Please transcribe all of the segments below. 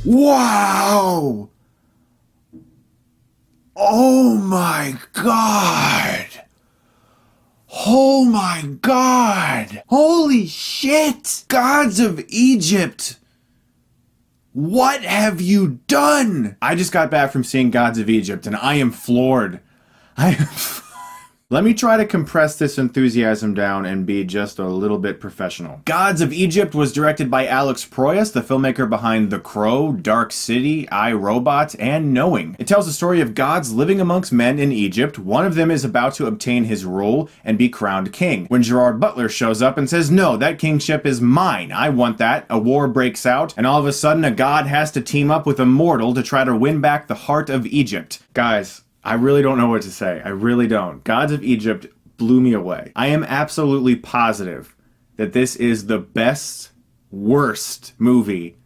Wow! Oh my god! Oh my god! Holy shit! Gods of Egypt! What have you done? I just got back from seeing Gods of Egypt and I am floored. I am Let me try to compress this enthusiasm down and be just a little bit professional. Gods of Egypt was directed by Alex Proyas, the filmmaker behind The Crow, Dark City, I, Robot, and Knowing. It tells the story of gods living amongst men in Egypt. One of them is about to obtain his role and be crowned king. When Gerard Butler shows up and says, "No, that kingship is mine. I want that," a war breaks out, and all of a sudden a god has to team up with a mortal to try to win back the heart of Egypt. Guys, I really don't know what to say. I really don't. Gods of Egypt blew me away. I am absolutely positive that this is the best, worst movie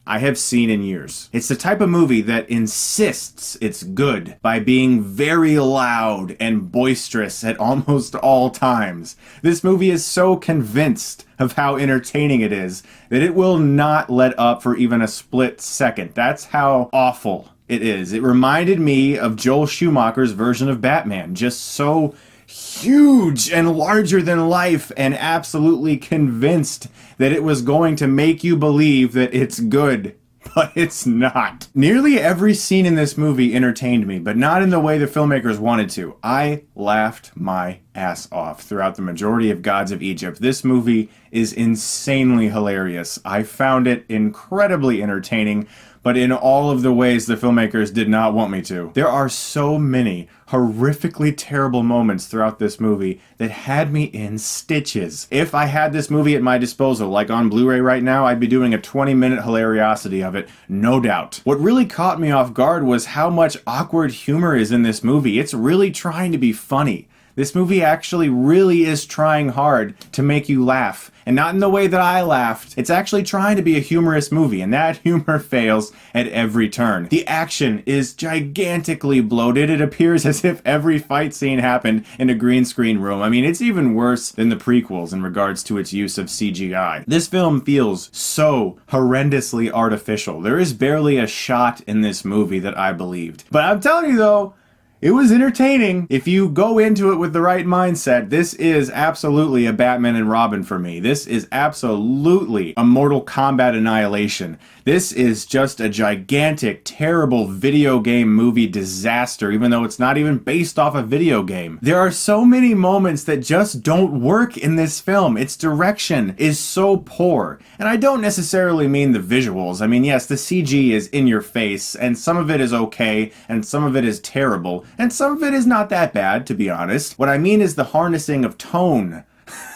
I have seen in years. It's the type of movie that insists it's good by being very loud and boisterous at almost all times. This movie is so convinced of how entertaining it is that it will not let up for even a split second. That's how awful it is. It reminded me of Joel Schumacher's version of Batman, just so huge and larger than life and absolutely convinced that it was going to make you believe that it's good. But it's not. Nearly every scene in this movie entertained me, but not in the way the filmmakers wanted to. I laughed my ass off throughout the majority of Gods of Egypt. This movie is insanely hilarious. I found it incredibly entertaining, but in all of the ways the filmmakers did not want me to. There are so many horrifically terrible moments throughout this movie that had me in stitches. If I had this movie at my disposal, like on Blu-ray right now, I'd be doing a 20-minute hilariosity of it, no doubt. What really caught me off guard was how much awkward humor is in this movie. It's really trying to be funny. This movie actually really is trying hard to make you laugh. And not in the way that I laughed. It's actually trying to be a humorous movie, and that humor fails at every turn. The action is gigantically bloated. It appears as if every fight scene happened in a green screen room. I mean, it's even worse than the prequels in regards to its use of CGI. This film feels so horrendously artificial. There is barely a shot in this movie that I believed. But I'm telling you though, it was entertaining. If you go into it with the right mindset, this is absolutely a Batman and Robin for me. This is absolutely a Mortal Kombat Annihilation. This is just a gigantic, terrible video game movie disaster, even though it's not even based off a video game. There are so many moments that just don't work in this film. Its direction is so poor. And I don't necessarily mean the visuals. I mean, yes, the CG is in your face, and some of it is okay, and some of it is terrible. And some of it is not that bad, to be honest. What I mean is the harnessing of tone.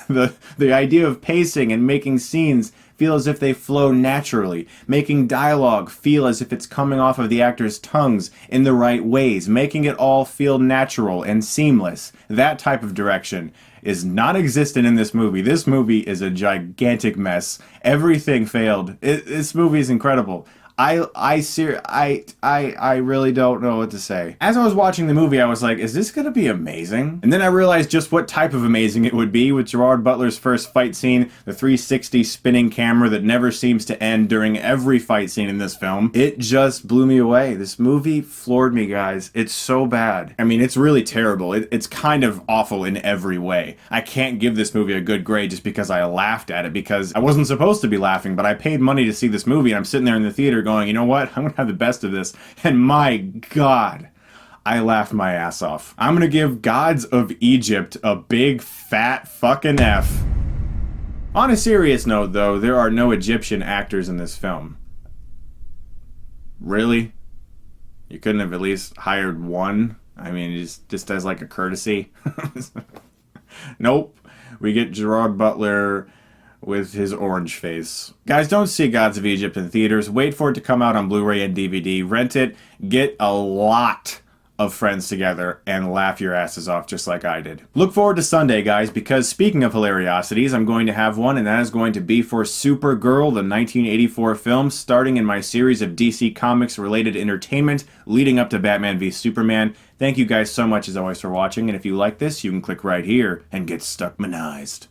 the idea of pacing and making scenes feel as if they flow naturally, making dialogue feel as if it's coming off of the actors' tongues in the right ways, making it all feel natural and seamless. That type of direction is non-existent in this movie. This movie is a gigantic mess. Everything failed. This movie is incredible. I really don't know what to say. As I was watching the movie, I was like, is this gonna be amazing? And then I realized just what type of amazing it would be with Gerard Butler's first fight scene, the 360 spinning camera that never seems to end during every fight scene in this film. It just blew me away. This movie floored me, guys. It's so bad. I mean, it's really terrible. It's kind of awful in every way. I can't give this movie a good grade just because I laughed at it, because I wasn't supposed to be laughing, but I paid money to see this movie, and I'm sitting there in the theater going, you know what? I'm gonna have the best of this. And my God, I laughed my ass off. I'm gonna give Gods of Egypt a big fat fucking F. On a serious note though, there are no Egyptian actors in this film. Really? You couldn't have at least hired one? I mean, just as like a courtesy? Nope. We get Gerard Butler with his orange face. Guys, don't see Gods of Egypt in theaters. Wait for it to come out on Blu-ray and DVD. Rent it. Get a lot of friends together and laugh your asses off just like I did. Look forward to Sunday, guys, because speaking of hilariosities, I'm going to have one, and that is going to be for Supergirl, the 1984 film, starting in my series of DC Comics related entertainment leading up to Batman v Superman. Thank you guys so much as always for watching, and if you like this, you can click right here and get Stuckmanized.